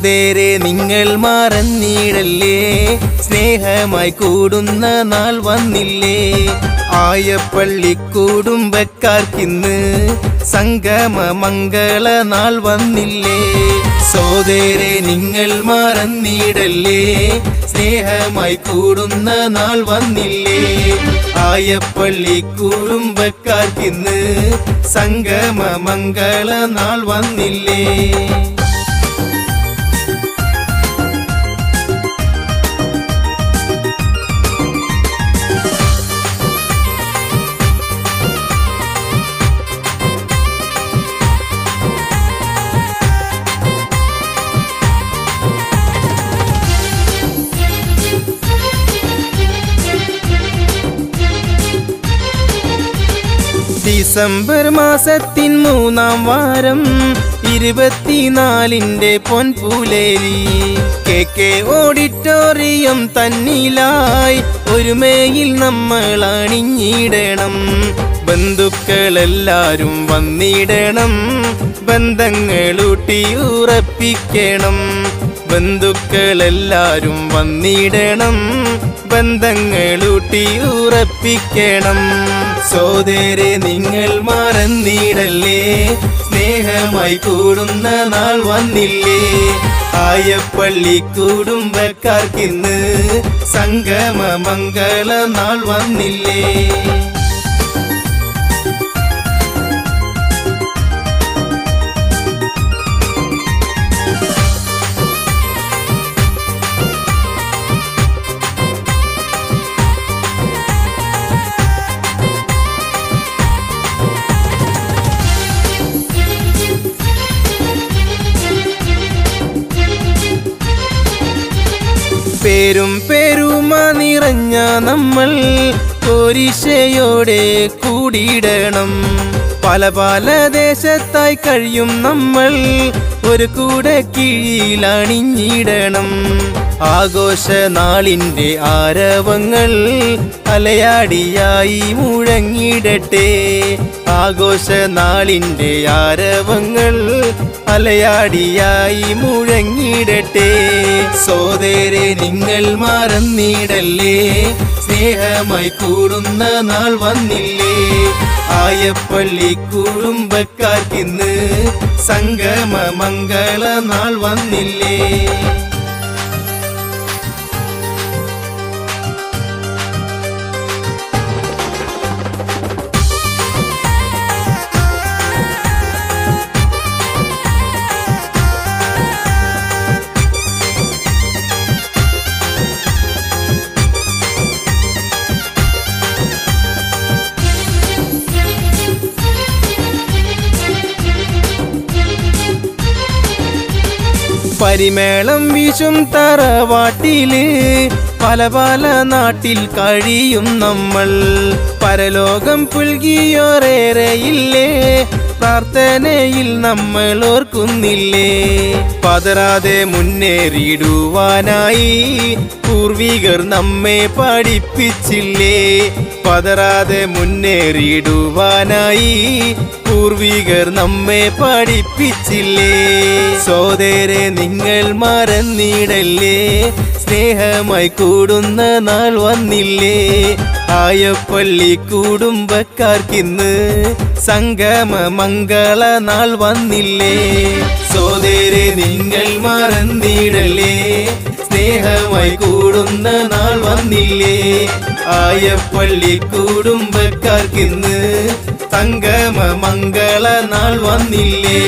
സോദരേ നിങ്ങൾ മറന്നിടല്ലേ, സ്നേഹമായി കൂടുന്ന നാൾ വന്നില്ലേ. ആയപ്പള്ളി കുടുംബക്കാർക്കിന്ന് സംഗമ മംഗള നാൾ വന്നില്ലേ. സോദരേ നിങ്ങൾ മറന്നിടല്ലേ, സ്നേഹമായി കൂടുന്ന നാൾ വന്നില്ലേ. ആയപ്പള്ളി കുടുംബക്കാർക്കിന്ന് സംഗമ മംഗള നാൾ വന്നില്ലേ. ഡിസംബർ മാസത്തിൻ 3-ാം വാരം 24-ന്റെ പൊൻപുലരി KK ഓഡിറ്റോറിയം തന്നിലായി ഒരുമയിൽ നമ്മൾ അണിഞ്ഞിടണം. ബന്ധുക്കളെല്ലാരും വന്നിടണം, ബന്ധങ്ങളൂട്ടി ഉറപ്പിക്കണം. ബന്ധുക്കളെല്ലാരും വന്നിടണം, ബന്ധങ്ങളൂട്ടി ഉറപ്പിക്കണം. സോദരേ നിങ്ങൾ മറന്നിടല്ലേ, സ്നേഹമായി കൂടുന്ന നാൾ വന്നില്ലേ. ആയപ്പള്ളി കുടുംബക്കാർക്കിന്ന് സംഗമ മംഗള നാൾ വന്നില്ലേ. പേരും പേരുമ നിറഞ്ഞ നമ്മൾ പോരിശയോടെ കൂടിയിടണം. പല പല ദേശത്തായി കഴിയും നമ്മൾ ഒരു കൂടെ കീഴിലണിഞ്ഞിടണം. ആഘോഷ നാളിൻ്റെ ആരവങ്ങൾ അലയാടിയായി മുഴങ്ങിടട്ടെ. ആഘോഷ നാളിൻ്റെ ആരവങ്ങൾ അലയാടിയായി മുഴങ്ങിടട്ടെ. സോദരേ നിങ്ങൾ മറന്നിടല്ലേ, സ്നേഹമായി കൂടുന്ന നാൾ വന്നില്ലേ. ആയപ്പള്ളി കുടുംബക്കാർക്കിന്ന് സംഗമ മംഗള നാൾ വന്നില്ലേ. പരിമേളം വീശും തറവാട്ടില് പല പല നാട്ടിൽ കഴിയും നമ്മൾ. പരലോകം പുൽകിയോറേറെയില്ലേ, പ്രാർത്ഥനയിൽ നമ്മൾ ഓർക്കുന്നില്ലേ. പതറാതെ മുന്നേറിയിടുവാനായി പൂർവികർ നമ്മെ പഠിപ്പിച്ചില്ലേ. പതറാതെ മുന്നേറിയിടുവാനായി പൂർവികർ നമ്മെ പഠിപ്പിച്ചില്ലേ. സോദരേ നിങ്ങൾ മറന്നിടല്ലേ, സ്നേഹമായി കൂടുന്ന നാൾ വന്നില്ലേ. ആയപ്പള്ളി കുടുംബക്കാർക്കിന്ന് സംഗമ മംഗള നാൾ വന്നില്ലേ. സോദരേ നിങ്ങൾ മറന്നിടല്ലേ, സ്നേഹമായി കൂടുന്ന നാൾ വന്നില്ലേ. ആയപ്പള്ളി കുടുംബക്കാർക്കിന്ന് സംഗമ മംഗള നാൾ വന്നില്ലേ.